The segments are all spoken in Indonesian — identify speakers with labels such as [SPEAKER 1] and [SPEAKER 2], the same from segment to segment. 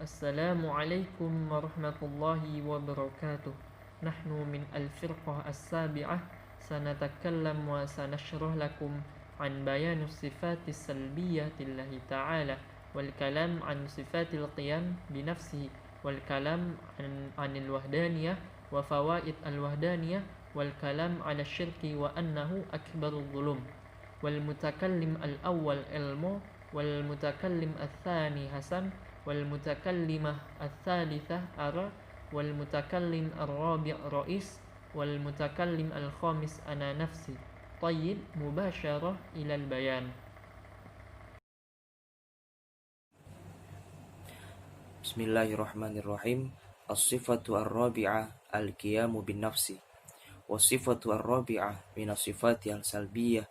[SPEAKER 1] Assalamualaikum warahmatullahi wabarakatuh. Nahnu min al-firqah as-sabi'ah sanatakallam wa sanashrah lakum an bayan sifatis salbiyah lillahi ta'ala wal kalam an sifatil qiyam binafsihi wal kalam anil wahdaniyah wa fawaid al-wahdaniyah wal kalam ala syirki wa annahu akbarul zulum. Wal mutakallim al-awwal ilmu wal mutakallim al-thani hasan wal mutakallimah al-thalithah ara wal mutakallim al-rabi' ra'is wal mutakallim al-khamis ana nafsi. Tayyib, mubasyarah ilal bayan.
[SPEAKER 2] Bismillahirrahmanirrahim. As-sifatu ar-rabi'ah al-qiyamu bin nafsi. Was-sifatu ar-rabi'ah min as-sifati al-salbiyah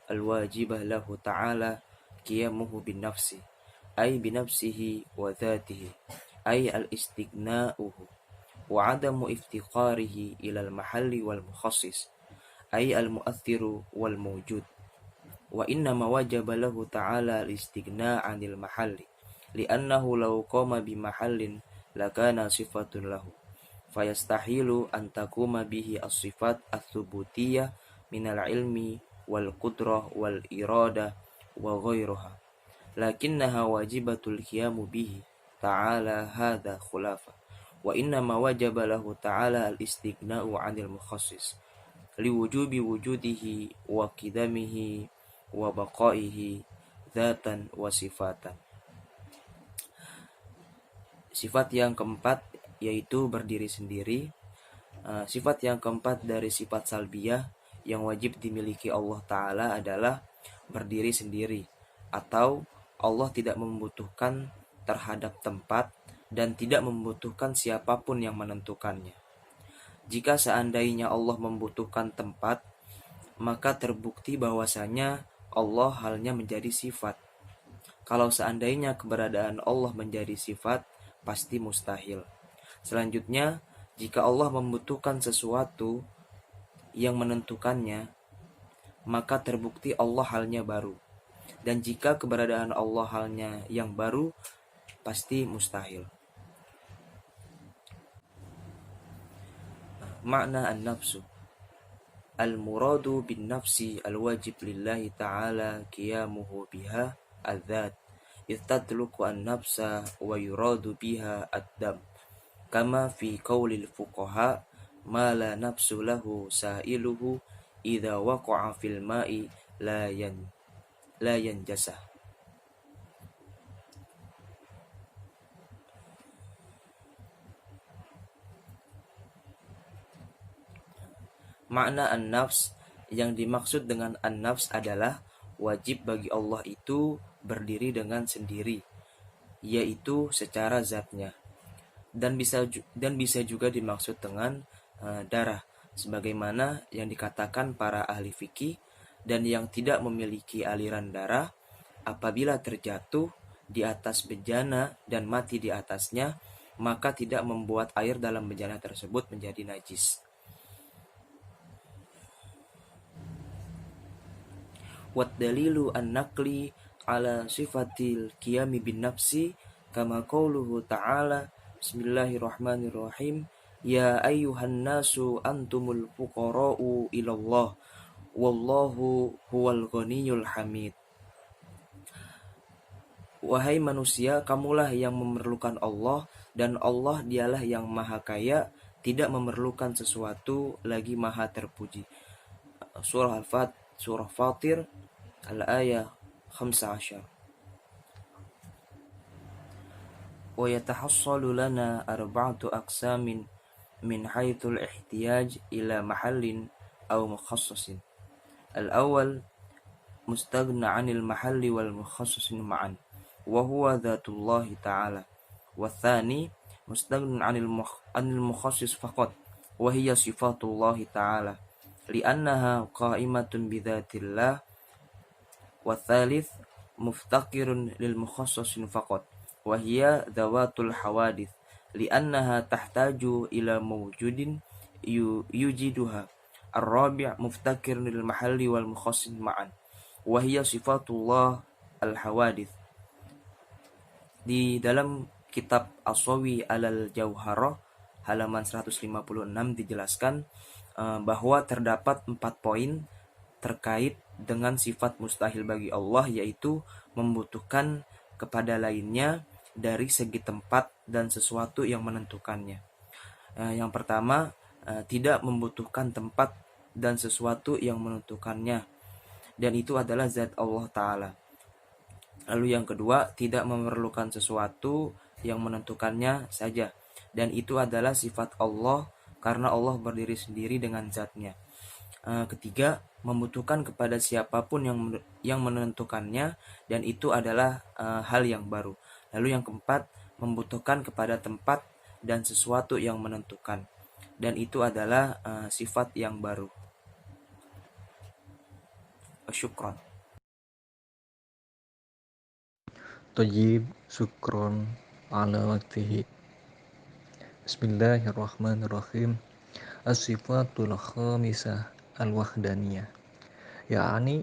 [SPEAKER 2] al-wajibah lahu ta'ala qiyamuhu bin nafsi. Ay bi nafsihi wa dhatihi. Ay al-istighna'uhu wa 'adamu iftiqarihi ila al-mahalli wal mukhassis. Ay al-mu'athiru wal mawjud. Wa inna ma wajaba lahu ta'ala al-istighna' 'anil mahalli li'annahu law qama bi mahallin lakana sifatun lahu fayastahilu an takuma bihi as-sifat ats-tsubutiyah minal ilmi wal qudrah wal irada wa ghairuha lakinnaha wajibatul qiyamu bihi ta'ala hadza khulafa wa inna ma wajaba lahu ta'ala al-istighna'u 'anil mukhassis liwujubi wujudihi wa qidamihi wa baqaihi dzatan wa sifatan. Sifat yang keempat yaitu berdiri sendiri. Sifat yang keempat dari sifat salbiyah yang wajib dimiliki Allah Ta'ala adalah berdiri sendiri, atau Allah tidak membutuhkan terhadap tempat dan tidak membutuhkan siapapun yang menentukannya. Jika seandainya Allah membutuhkan tempat, maka terbukti bahwasanya Allah halnya menjadi sifat. Kalau seandainya keberadaan Allah menjadi sifat, pasti mustahil. Selanjutnya, jika Allah membutuhkan sesuatu yang menentukannya, maka terbukti Allah halnya baru. Dan jika keberadaan Allah halnya yang baru, pasti mustahil. Makna an-nafsu. Al-muradu bin nafsi al-wajib lillahi ta'ala qiyamuhu biha al-dhat. Istatluku an-nafsa wa yuradu biha ad-dam. Kama fi qawlil fuqaha ma la nafsu lahu sa'iluhu idza waqa'a fil ma'i la yanjasah. Makna an-nafs yang dimaksud dengan an-nafs adalah wajib bagi Allah itu berdiri dengan sendiri, yaitu secara zatnya, dan bisa juga dimaksud dengan darah, sebagaimana yang dikatakan para ahli fikih. Dan yang tidak memiliki aliran darah, apabila terjatuh di atas bejana dan mati di atasnya, maka tidak membuat air dalam bejana tersebut menjadi najis. Wat dalilu an-naqli ala sifatil qiyami bin nafsi kama qauluhu ta'ala bismillahirrahmanirrahim ya ayyuhan nasu antumul fuqara'u ilallah wallahu huwal ghaniyyul hamid. Wahai manusia, kamulah yang memerlukan Allah dan Allah dialah yang maha kaya, tidak memerlukan sesuatu lagi maha terpuji. Surah Fatir al-ayah 15. Wa yatahassalu lana arba'atu aqsamin min haitsul ihtiyaj ila mahallin aw mukhassasin. Al-awwal mustaghna 'anil mahalli wal mukhassasin ma'an wa huwa dzatullahi ta'ala. Wa tsani mustaghna 'anil mukhassis faqat wa hiya sifatullahi ta'ala li'annaha qa'imatun bidzatillah. Wa tsalits muftaqirun lil mukhassasin faqat wa hiya dzawatul hawadits li'annaha tahtaju ila mawjudin yujiduha. Ar-rabi' muftaqirun lil mahalli wal mukhassis ma'an wa hiya sifatullah al-hawadits. Di dalam kitab As-Sawi Alal Jauharah halaman 156 dijelaskan bahwa terdapat 4 poin terkait dengan sifat mustahil bagi Allah, yaitu membutuhkan kepada lainnya dari segi tempat dan sesuatu yang menentukannya. Yang pertama, tidak membutuhkan tempat dan sesuatu yang menentukannya, dan itu adalah zat Allah Ta'ala. Lalu yang kedua, tidak memerlukan sesuatu yang menentukannya saja, dan itu adalah sifat Allah karena Allah berdiri sendiri dengan zatnya. Ketiga, membutuhkan kepada siapapun yang menentukannya, dan itu adalah hal yang baru. Lalu yang keempat, membutuhkan kepada tempat dan sesuatu yang menentukan, dan itu adalah sifat yang baru. Syukran.
[SPEAKER 3] Thayyib, syukron ala waktihi. Bismillahirrahmanirrahim. As-sifatul khamisah al-wahdaniyah, ya'ani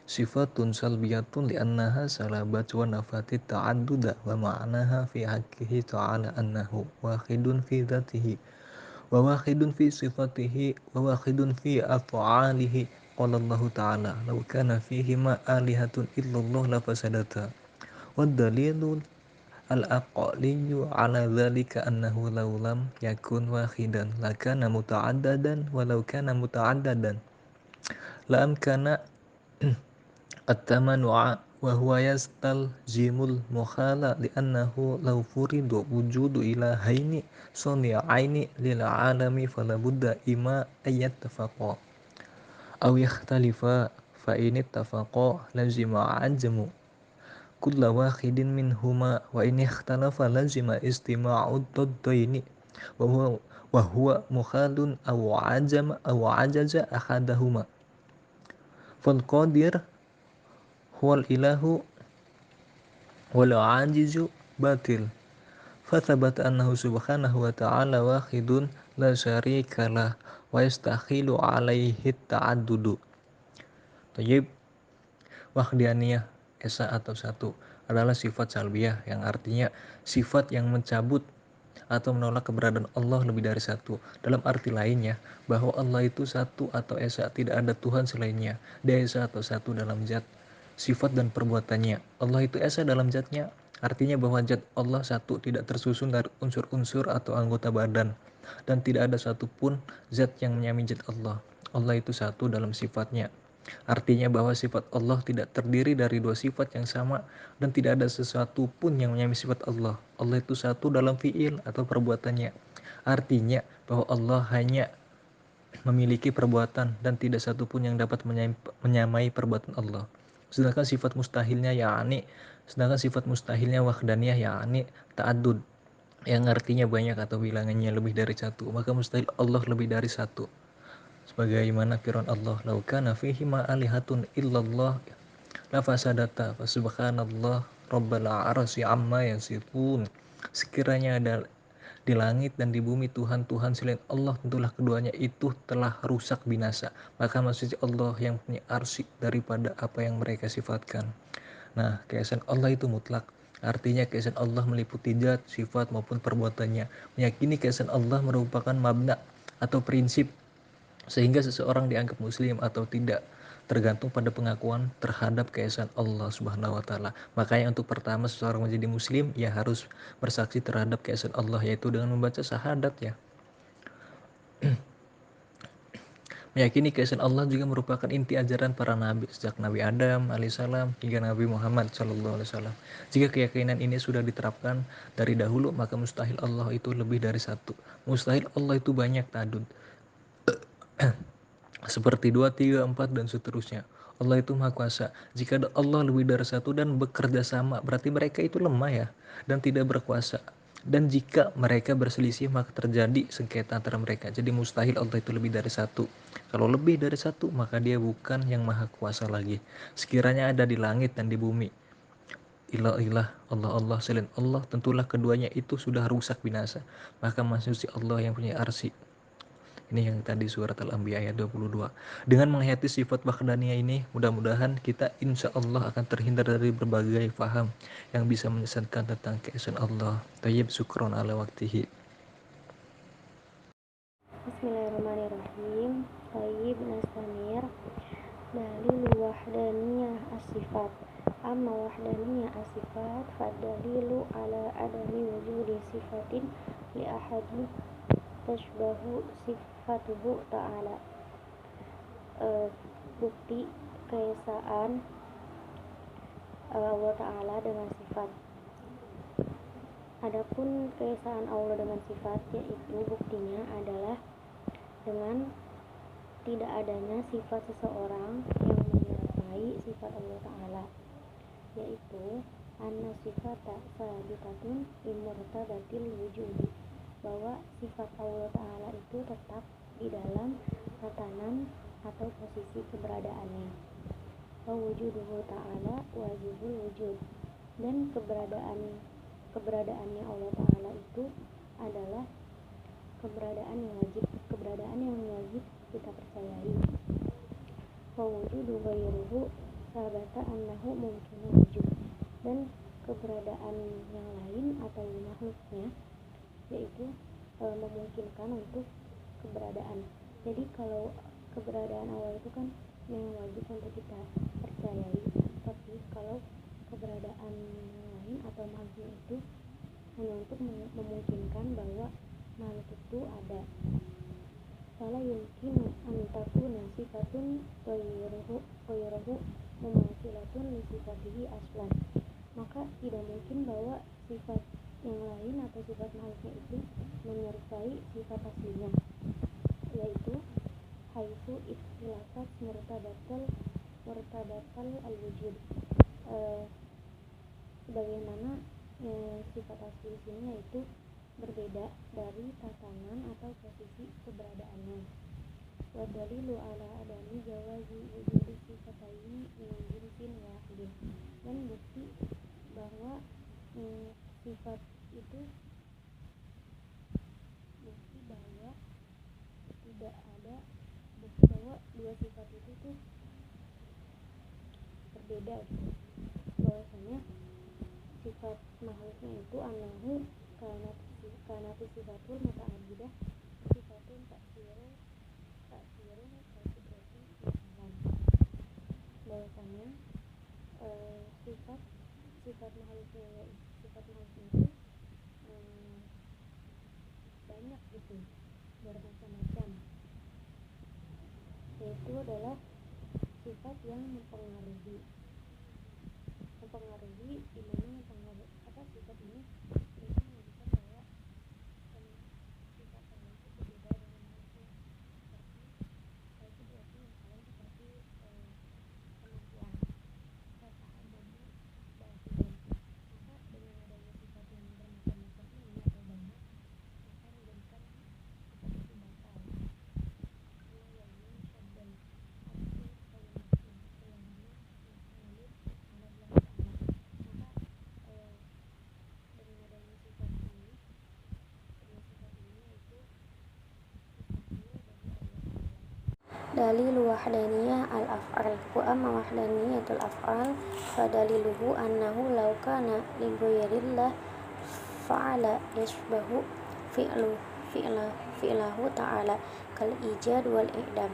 [SPEAKER 3] sifatun salbiyatun li'annaha salabat wa nafatit ta'adduda wa ma'naha fi haqqihi ta'ala annahu wahidun fi dhatihi wa wahidun fi sifatihi wa wahidun fi af'alihi. Qala Allah ta'ala law kana fihima alihatun illallah lafasadata. Wad-dalilul al-aqliyyu ala dhalika annahu law lam yakun wahidan lakana muta'addadan walau kana muta'addadan la amkana at-tamanu'a wa huwa yastalzimul mukhala li'annahu law furidu wujudu ilahaini sani'aini lil alami fala budda ima ayyattafaqa aw yakhtalifa fa in ittafaqa lazima ajmu kulla wahidin minhuma wa in ikhtalafa lazima istima'u ad-daddaini wa huwa mukhalun aw ajaza ahadahuma fal qadir huwal ilahu wal ajizu batil fathabata annahu subhanahu wa ta'ala wahidun la syarika lah wa yastakhilu alaihi ta'addudu. Thayyib, wahdaniyah, esa atau satu, adalah sifat salbiyah yang artinya sifat yang mencabut atau menolak keberadaan Allah lebih dari satu. Dalam arti lainnya, bahwa Allah itu satu atau esa, tidak ada Tuhan selainnya. Dia esa atau satu dalam zat, sifat dan perbuatannya. Allah itu esa dalam zatnya, artinya bahwa zat Allah satu, tidak tersusun dari unsur-unsur atau anggota badan, dan tidak ada satupun zat yang menyamai zat Allah. Allah itu satu dalam sifatnya, artinya bahwa sifat Allah tidak terdiri dari dua sifat yang sama, dan tidak ada sesuatu pun yang menyamai sifat Allah. Allah itu satu dalam fi'il atau perbuatannya, artinya bahwa Allah hanya memiliki perbuatan dan tidak satu pun yang dapat menyamai perbuatan Allah. Sedangkan sifat mustahilnya wahdaniyah, yakni ta'addud, yang artinya banyak atau bilangannya lebih dari satu. Maka mustahil Allah lebih dari satu, sebagaimana firman Allah, "Lau kana fihi ma alihatun illallah la fasadata fa subhanallah rabbal arsy amma yasifun." Sekiranya ada di langit dan di bumi Tuhan-Tuhan selain Allah, tentulah keduanya itu telah rusak binasa. Maka maksudnya Allah yang punya arsy daripada apa yang mereka sifatkan. Nah, keesaan Allah itu mutlak. Artinya keesaan Allah meliputi zat, sifat maupun perbuatannya. Meyakini keesaan Allah merupakan mabna atau prinsip sehingga seseorang dianggap muslim atau tidak tergantung pada pengakuan terhadap keesaan Allah Subhanahu wa taala. Makanya untuk pertama seseorang menjadi muslim, ya harus bersaksi terhadap keesaan Allah, yaitu dengan membaca syahadat ya. Meyakini keesaan Allah juga merupakan inti ajaran para nabi sejak Nabi Adam alaihissalam hingga Nabi Muhammad sallallahu alaihi wasallam. Jika keyakinan ini sudah diterapkan dari dahulu, maka mustahil Allah itu lebih dari satu. Mustahil Allah itu banyak, ta'adud, seperti 2, 3, 4 dan seterusnya. Allah itu maha kuasa. Jika Allah lebih dari satu dan bekerja sama, berarti mereka itu lemah ya, dan tidak berkuasa. Dan jika mereka berselisih, maka terjadi sengketa antara mereka. Jadi mustahil Allah itu lebih dari satu. Kalau lebih dari satu, maka dia bukan yang maha kuasa lagi. Sekiranya ada di langit dan di bumi ilah-ilah, Allah-Allah selain Allah, tentulah keduanya itu sudah rusak binasa. Maka maksudnya Allah yang punya arsy, Ini yang tadi surat Al-Anbiya ayat 22. Dengan menghayati sifat wahdaniyah ini, mudah-mudahan kita insya Allah akan terhindar dari berbagai faham yang bisa menyesatkan tentang keesaan Allah. Tayyib, syukron ala waktihi.
[SPEAKER 4] Bismillahirrahmanirrahim. Tayyib nastamir. Dalil wahdaniyah as-sifat. Amma wahdaniyah as-sifat fadalilu ala adami wujudi sifatin li ahadin tashbahu sifatuhu ta'ala. Bukti keesaan Allah Ta'ala dengan sifat. Adapun keesaan Allah dengan sifat, yaitu buktinya adalah dengan tidak adanya sifat seseorang yang menyerupai sifat Allah Ta'ala, yaitu anna sifata sabitatun imurtabatil wujudi, bahwa sifat Allah Ta'ala itu tetap di dalam tatanan atau posisi keberadaannya. Wa wujuduhu ta'ala wajibul wujud, dan keberadaannya Allah Ta'ala itu adalah keberadaan yang wajib kita percayai. Wa wujudu ghairuhu sabata annahu mungkinul wujud, dan keberadaan yang lain atau makhluknya yaitu memungkinkan untuk keberadaan. Jadi kalau keberadaan Allah itu kan yang wajib untuk kita percayai, tapi kalau keberadaan yang lain atau makhluknya itu hanya untuk memungkinkan bahwa makhluk itu ada. Fala yumkinu an takuna sifatun ghairuhu mumathilatun li sifatihi aslan. Maka tidak mungkin bahwa sifat yang lain atau sifat makhluknya itu menyerupai sifat aslinya, yaitu haitsu ikhtilafat murtabatal al-wujud, sebagaimana sifat asli sini yaitu berbeda dari tatanan atau posisi keberadaannya. Wa dalilu ala adami jawazi wujudi sifataini min jinsin wahidin, dan bukti bahwa sifat itu bukti bahwa tidak ada bukti bahwa dua sifat itu tuh berbeda, bahwasanya sifat makhluknya itu anahu karena sifatul muta'addidah sifatun taksirun berarti misalan, bahwasanya sifat makhluknya itu banyak gitu, bermacam-macam, yaitu adalah sifat yang mempengaruhi di mana sifat ini menunjukkan bahwa sifat Allah itu berbeda dengan manusia, seperti itu berarti misalnya seperti kemampuan tasahabudu batin. Maka dengan adanya sifat yang bermacam-macam ini atau banyak, maka menjadikan sifat itu batal. Allah yang mensyaddan abdi kalimatin selamanya muhammadin ala Allah Ta'ala. Maka dengan adanya sifat ini yaitu sifatnya bagi Allah Ta'ala. Dalil wahdaniyah al-af'al. Wa amma wahdaniyatul af'al fadaliluhu annahu law kana li ghairillah fa'ala yashbahu fi'lahu ta'ala kal ijad wal i'dam.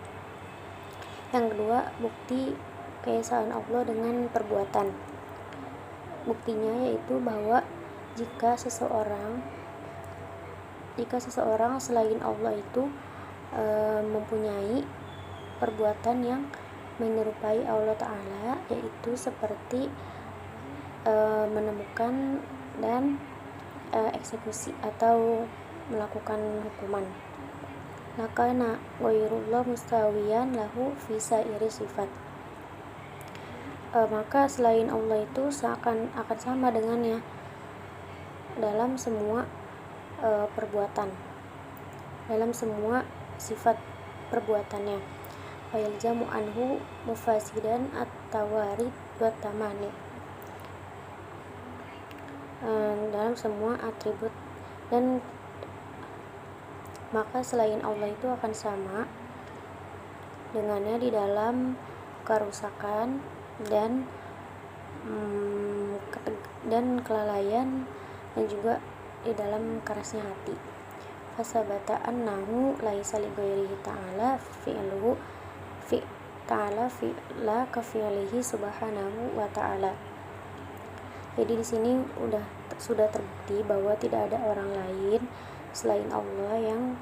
[SPEAKER 4] Yang kedua, bukti keesaan Allah dengan perbuatan. Buktinya yaitu bahwa jika seseorang selain Allah itu mempunyai perbuatan yang menyerupai Allah Ta'ala, yaitu seperti menemukan dan eksekusi atau melakukan hukuman. Lakana ghairullah mustawiyan lahu fi sairi sifat. Maka selain Allah itu akan sama dengannya dalam semua perbuatan, dalam semua sifat perbuatannya. Fayalzamu anhu mufasidan at-tawarid wa tamani, dalam semua atribut, dan maka selain Allah itu akan sama dengannya di dalam kerusakan dan kelalaian, dan juga di dalam kerasnya hati. Fasabata annahu laisa li ghairihi ta'ala fi'luhu ta'ala fi'la ka fi'lihi subhanahu wa ta'ala. Jadi di sini sudah terbukti bahwa tidak ada orang lain selain Allah yang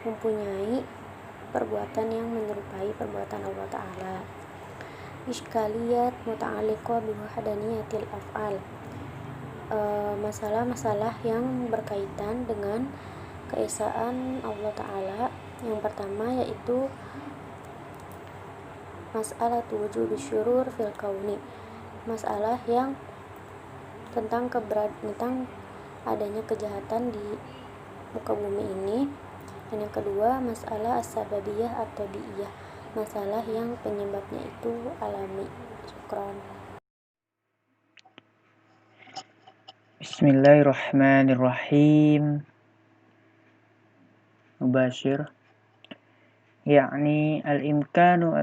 [SPEAKER 4] mempunyai perbuatan yang menyerupai perbuatan Allah Ta'ala. Iskaliyat muta'alliqah biwahdaniyatil af'al, masalah-masalah yang berkaitan dengan keesaan Allah Ta'ala. Yang pertama yaitu masalah wujud syurur fil kauni, masalah yang tentang adanya kejahatan di muka bumi ini. Dan yang kedua masalah as-sababiyah atau tabi'iyah, masalah yang penyebabnya itu alami. Syukran.
[SPEAKER 5] Bismillahirrahmanirrahim. Mubashir, yakni al-imkanu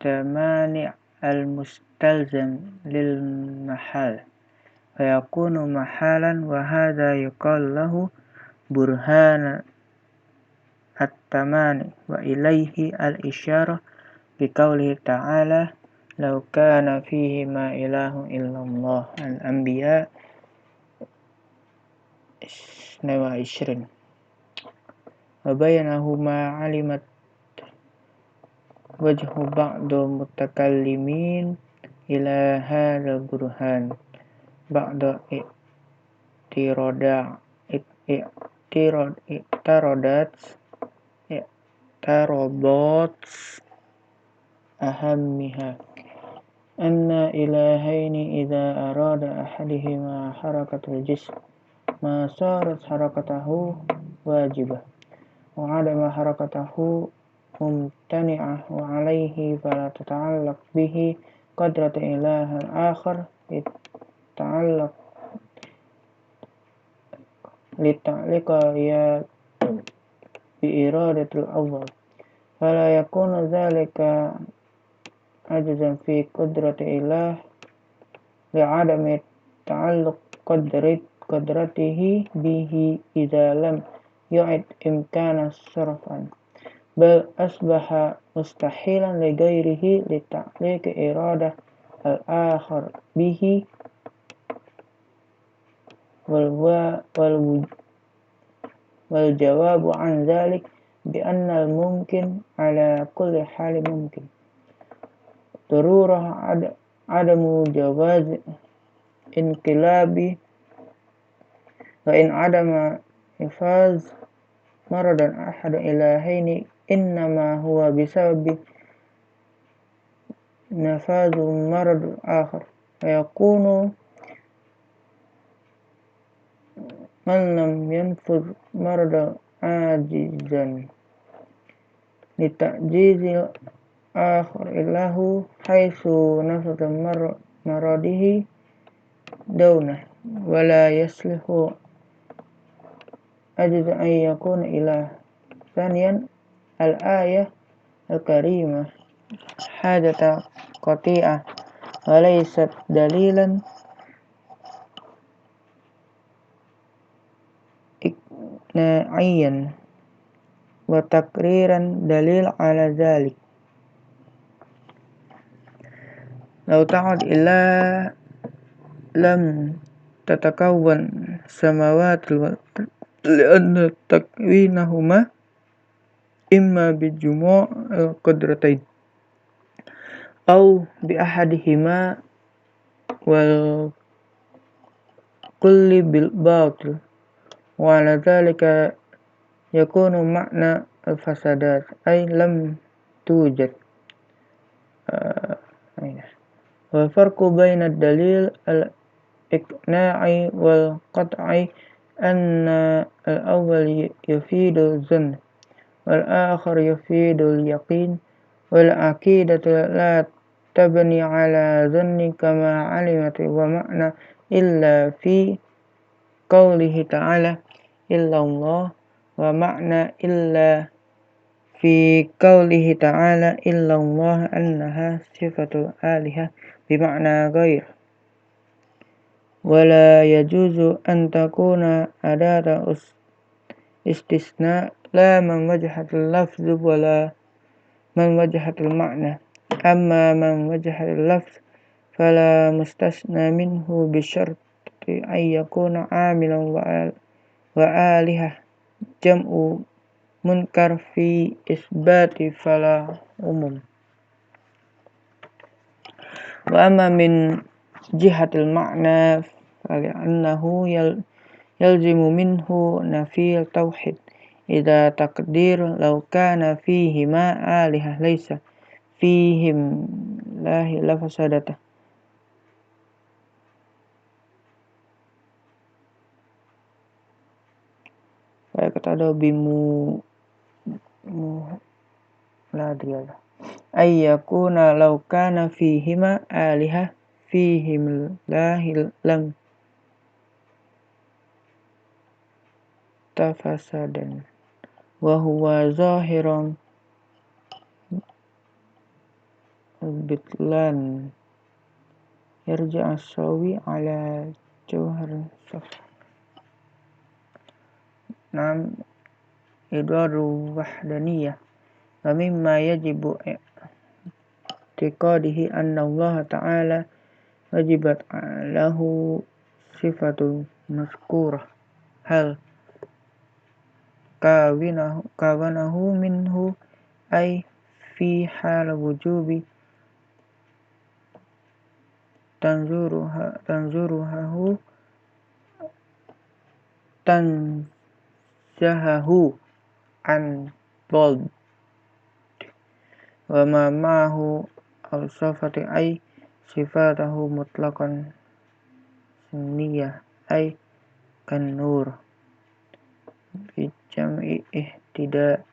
[SPEAKER 5] at-tamani' al-mustalzam lil mahal fayakunu mahalan, wa hadha yuqal lahu burhan at-tamani, wa ilayhi al-isyarah biqaulihi ta'ala law kana fihi ma ilahun illallah, al-anbiya 22. wa bayanahu ma alimat wajhu ba'du mutakallimin ila hadzal burhan ba'da i'tiradat ahammiha anna ilahaini idza arada ahadihima harakatul jism ma sarat harakatahu wajibah wa adama harakatahu mumtani'ah, wa alaihi fala tata'allaq bihi qadrat ilahan akhar ta'allaq lita'liqa ya bi iradatul awwal fala yakunu dhalika ajzan fi qudrati ilah li'adami ta'alluq qadratihi bihi idza lam yu'id imkana sarfan, bal asbaha mustahilan li ghairihi li ta'liq iradah al-akhar bihi wal jawabu an dhalik bi anna al-mumkin ala kulli hal mumkin darurah adamu jawaz inqilabi wa in adama ifaz maradan ahad ilahaini innama huwa bisababi nafazu marad akhar wa yakunu man lam yanfuz marad ajizan lita'jizil akhar ilahu haitsu nafata maradihi daunah wala yaslihu ajza an yakuna ilah. Thaniyan al-ayah al-karimah hadata qati'ah wa laysat dalilan ikna'iyyan wa takriran dalil ala dhalik. Law ta'ad illa lam tatakawwan samawati lianna takwinahuma imma bijumu' al-qudratain aw bi ahadihima wal kulli bil batil wa ala dhalika yakunu makna al-fasadat ay lam tujad. Wa farqu baina ad-dalil al-iqna'i wal qat'i anna al-awwal yufidu dhann wal akhar yufidu al-yaqin wal aqidatu la tabni ala dhanni kama alimat wa ma'na illa fi qawlihi ta'ala illallah wa ma'na illa fi qawlihi ta'ala illallah annaha sifatul alihah bima'na ghair wala yajuzu an takuna adata istisna la man wajahatul lafz wala man wajahatul ma'na amma man wajahatul lafz fala mustasna minhu bisyarti ay yakuna amilan wa alihah jam'u munkar fi isbati fala umum wa amma min jihatil ma'na fali'annahu yalzimu minhu nafil tauhid idza taqdir law kana fihi ma alihah laysa fihim lahi lafasadata. Baik, ada bimu ladriyah ayyakuna law kana fihima alihah fihim lahi lam tafasadan wa huwa zahiran bitlan yarja as-sawi ala jawhar saf. Nam idraru wahdaniyah wa mimma yajibu i'tiqadihi anna Allah ta'ala wajibat lahu sifatul mazkurah hal kawanahu minhu ay fi hal wujubi tanzuruhahu tanzahahu an bold wa ma ma'ahu al-safati ay sifatahu mutlaqan sunniyah ay kan nur bi jam'i ihtida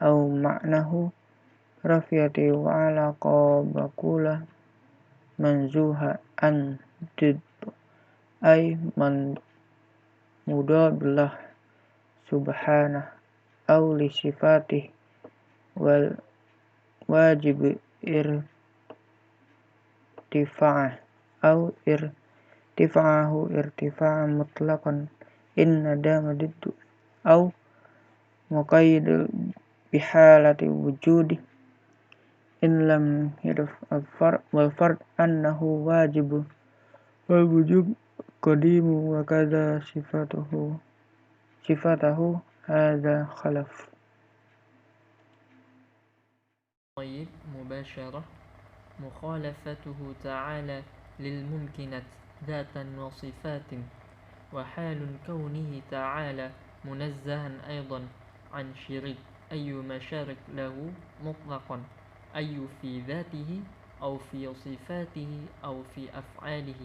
[SPEAKER 5] au ma'nahu rafiyati wa ala qabakula manzuha an did ay man mudabillah subhanah au li sifatih wal wajib irtifa'ah au irtifa'ahu irtifa'an mutlaqan inna dama diddu au muqayyid bihalati wujudi in lam yadf al-fard wal fard annahu wajib wal wujub qadimu wa kadha sifatahu hadha khalaf.
[SPEAKER 1] طيب مباشرة مخالفته تعالى للممكنات ذاتا وصفات وحال كونه تعالى منزها أيضا عن شريك أي مشارك له مطلقا أي في ذاته أو في صفاته أو في أفعاله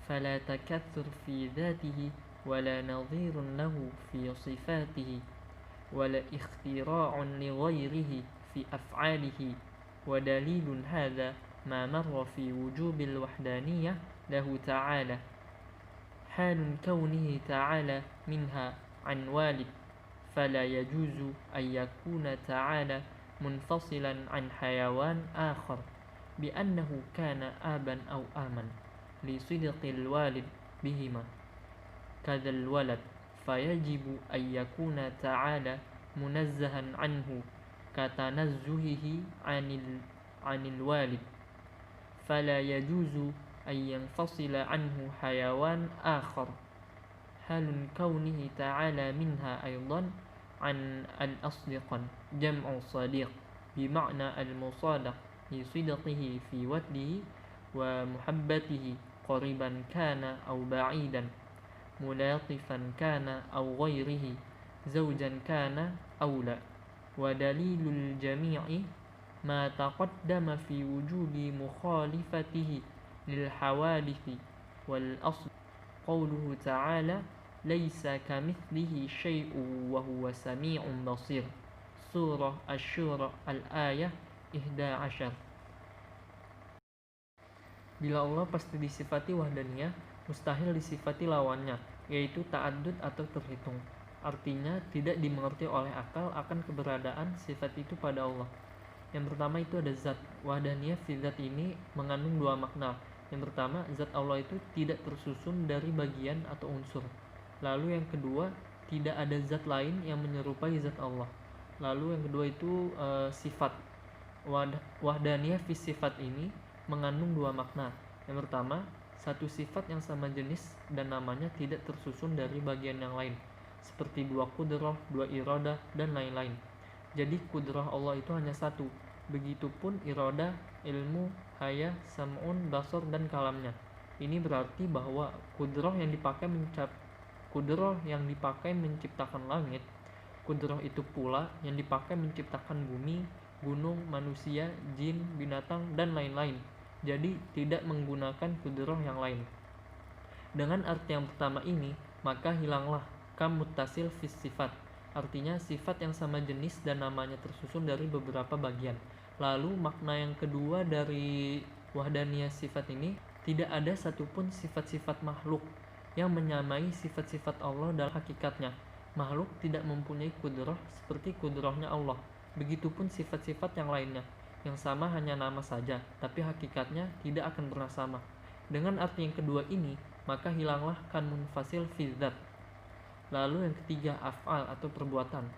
[SPEAKER 1] فلا تكثر في ذاته ولا نظير له في صفاته ولا اختراع لغيره في أفعاله ودليل هذا ما مر في وجوب الوحدانية له تعالى حال كونه تعالى منها عن والد فلا يجوز أن يكون تعالى منفصلا عن حيوان آخر بأنه كان آبا أو آما لصدق الوالد بهما كذا الولد فيجب أن يكون تعالى منزها عنه كتنزهه عن الوالد فلا يجوز أن ينفصل عنه حيوان آخر حال كونه تعالى منها أيضا عن الأصدق جمع صديق بمعنى المصادق لصدقه في وده ومحبته قريبا كان أو بعيدا ملاطفا كان أو غيره زوجا كان أو لا ودليل الجميع ما تقدم في وجوب مخالفته للحوادث والأصل قوله تعالى ليس كمثله شيء وهو سميع بصير سورة الشورى الآية 11. Bila Allah pasti disifati wahdaniyah, mustahil disifati lawannya, yaitu ta'addud atau terhitung. Artinya tidak dimengerti oleh akal akan keberadaan sifat itu pada Allah. Yang pertama itu ada zat. Wahdaniyah fi zat ini mengandung dua makna. Yang pertama, zat Allah itu tidak tersusun dari bagian atau unsur. Lalu yang kedua, tidak ada zat lain yang menyerupai zat Allah. Lalu yang kedua itu sifat. Wahdaniyah fi sifat ini mengandung dua makna. Yang pertama, satu sifat yang sama jenis dan namanya tidak tersusun dari bagian yang lain, seperti dua kudrah, dua iradah, dan lain-lain. Jadi kudrah Allah itu hanya satu. Begitupun iradah, ilmu, haya, sam'un, basar, dan kalamnya. Ini berarti bahwa kudrah yang dipakai menciptakan langit, kudrah itu pula yang dipakai menciptakan bumi, gunung, manusia, jin, binatang, dan lain-lain. Jadi tidak menggunakan kudrah yang lain. Dengan arti yang pertama ini, maka hilanglah kam muttasil fis sifat. Artinya sifat yang sama jenis dan namanya tersusun dari beberapa bagian. Lalu makna yang kedua dari wahdaniyah sifat ini, tidak ada satupun sifat-sifat makhluk yang menyamai sifat-sifat Allah dalam hakikatnya. Makhluk tidak mempunyai kudrah seperti kudrahnya Allah. Begitupun sifat-sifat yang lainnya, yang sama hanya nama saja, tapi hakikatnya tidak akan pernah sama. Dengan arti yang kedua ini, maka hilanglah kan munfasil fi dzat. Lalu yang ketiga, af'al atau perbuatan.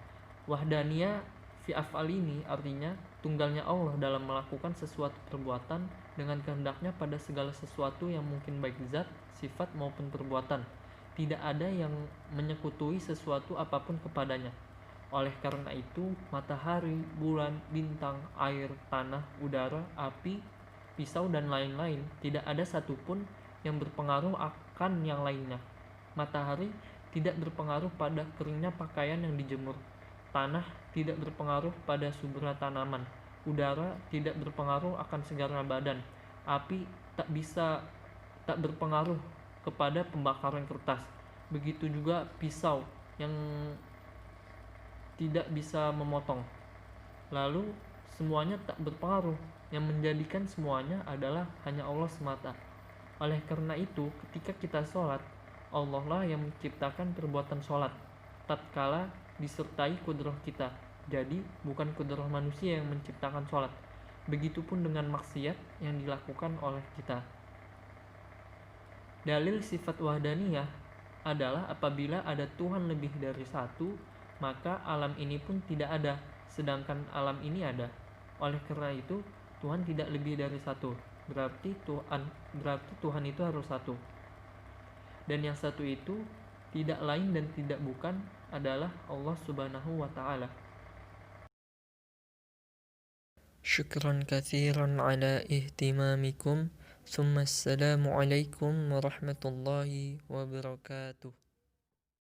[SPEAKER 1] Wahdaniyah fi af'al ini artinya tunggalnya Allah dalam melakukan sesuatu perbuatan dengan kehendaknya pada segala sesuatu yang mungkin baik zat, sifat maupun perbuatan. Tidak ada yang menyekutui sesuatu apapun kepadanya. Oleh karena itu, matahari, bulan, bintang, air, tanah, udara, api, pisau, dan lain-lain tidak ada satupun yang berpengaruh akan yang lainnya. Matahari tidak berpengaruh pada keringnya pakaian yang dijemur. Tanah tidak berpengaruh pada suburnya tanaman. Udara tidak berpengaruh akan segarnya badan. Api tak berpengaruh kepada pembakaran kertas. Begitu juga pisau yang tidak bisa memotong. Lalu semuanya tak berpengaruh. Yang menjadikan semuanya adalah hanya Allah semata. Oleh karena itu, ketika kita sholat, Allah lah yang menciptakan perbuatan sholat tatkala disertai kudrah kita. Jadi bukan kudrah manusia yang menciptakan sholat. Begitupun dengan maksiat yang dilakukan oleh kita. Dalil sifat wahdaniyah adalah apabila ada Tuhan lebih dari satu, maka alam ini pun tidak ada, sedangkan alam ini ada. Oleh karena itu, Tuhan tidak lebih dari satu. Berarti Tuhan itu harus satu. Dan yang satu itu tidak lain dan tidak bukan adalah Allah Subhanahu wa ta'ala. Syukran katsiran ala ihtimamikum. Assalamualaikum warahmatullahi wabarakatuh.